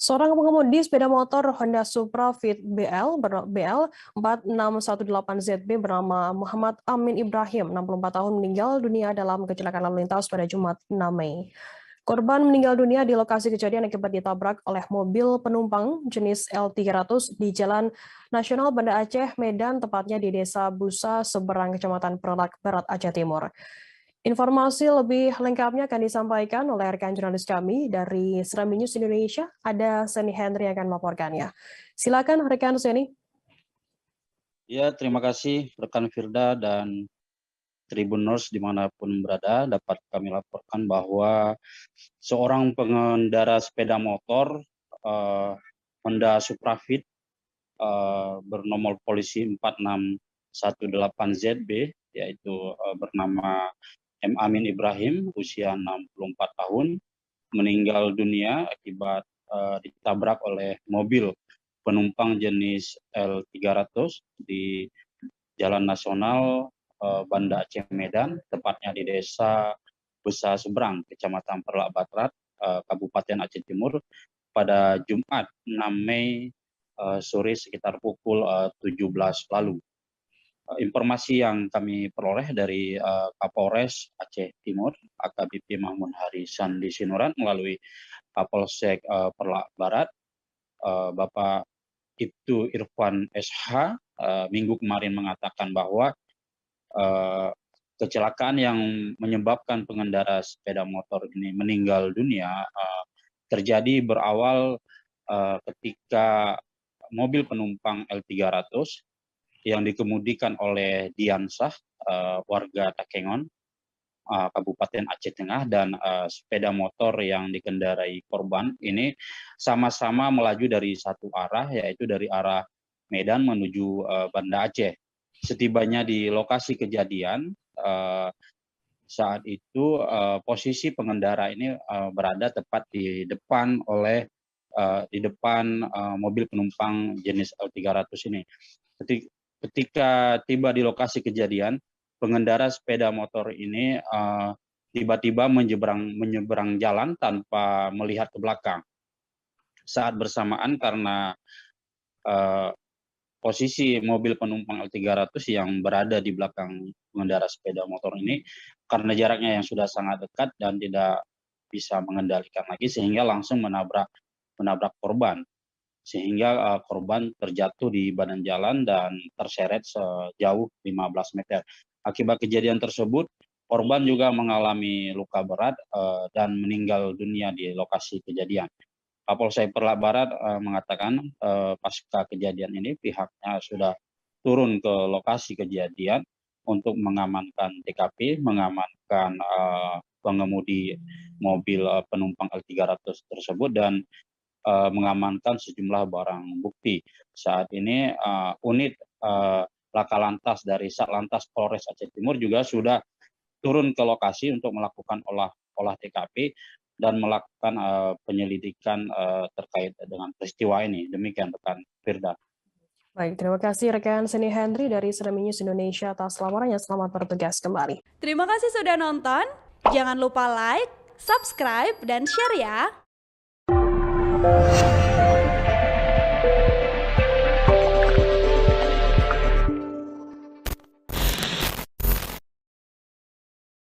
Seorang pengemudi sepeda motor Honda Supra Fit BL 4618ZB bernama Muhammad Amin Ibrahim, 64 tahun, meninggal dunia dalam kecelakaan lalu lintas pada Jumat 6 Mei. Korban meninggal dunia di lokasi kejadian akibat ditabrak oleh mobil penumpang jenis L300 di Jalan Nasional Banda Aceh, Medan, tepatnya di Desa Busa, Seberang, Kecamatan Perlak Barat, Aceh Timur. Informasi lebih lengkapnya akan disampaikan oleh rekan jurnalis kami dari Serambi News Indonesia. Ada Seni Henry yang akan melaporkannya. Silakan rekan Seni. Ya, terima kasih rekan Firda dan Tribuners dimanapun berada. Dapat kami laporkan bahwa seorang pengendara sepeda motor Honda Supra Fit bernomor polisi 4618ZB, yaitu bernama M. Amin Ibrahim, usia 64 tahun, meninggal dunia akibat ditabrak oleh mobil penumpang jenis L300 di Jalan Nasional Banda Aceh, Medan, tepatnya di Desa Busa Seberang, Kecamatan Perlak Barat, Kabupaten Aceh Timur, pada Jumat 6 Mei sore sekitar pukul 17 lalu. Informasi yang kami peroleh dari Kapolres Aceh Timur, AKBP Mahmud Hari Sandi Sinuran, melalui Kapolsek Perlak Barat, Bapak Ibtu Irfan SH, minggu kemarin mengatakan bahwa kecelakaan yang menyebabkan pengendara sepeda motor ini meninggal dunia terjadi berawal ketika mobil penumpang L300 yang dikemudikan oleh Diansah, warga Takengon, Kabupaten Aceh Tengah, dan sepeda motor yang dikendarai korban ini sama-sama melaju dari satu arah, yaitu dari arah Medan menuju Banda Aceh. Setibanya di lokasi kejadian, saat itu posisi pengendara ini berada tepat di depan mobil penumpang jenis L300 ini. Ketika tiba di lokasi kejadian, pengendara sepeda motor ini tiba-tiba menyeberang jalan tanpa melihat ke belakang. Saat bersamaan, karena posisi mobil penumpang L300 yang berada di belakang pengendara sepeda motor ini, karena jaraknya yang sudah sangat dekat dan tidak bisa mengendalikan lagi, sehingga langsung menabrak korban. Sehingga korban terjatuh di badan jalan dan terseret sejauh 15 meter. Akibat kejadian tersebut, korban juga mengalami luka berat dan meninggal dunia di lokasi kejadian. Kapolsek Perlak Barat mengatakan pasca kejadian ini pihaknya sudah turun ke lokasi kejadian untuk mengamankan TKP, mengamankan pengemudi mobil penumpang L300 tersebut, dan mengamankan sejumlah barang bukti. Saat ini unit Laka Lantas dari Satlantas Polres Aceh Timur juga sudah turun ke lokasi untuk melakukan olah TKP dan melakukan penyelidikan terkait dengan peristiwa ini. Demikian rekan Firda. Baik, terima kasih rekan Seni Henry dari Serambi News Indonesia atas laporannya. Selamat bertugas kembali. Terima kasih sudah nonton. Jangan lupa like, subscribe, dan share ya.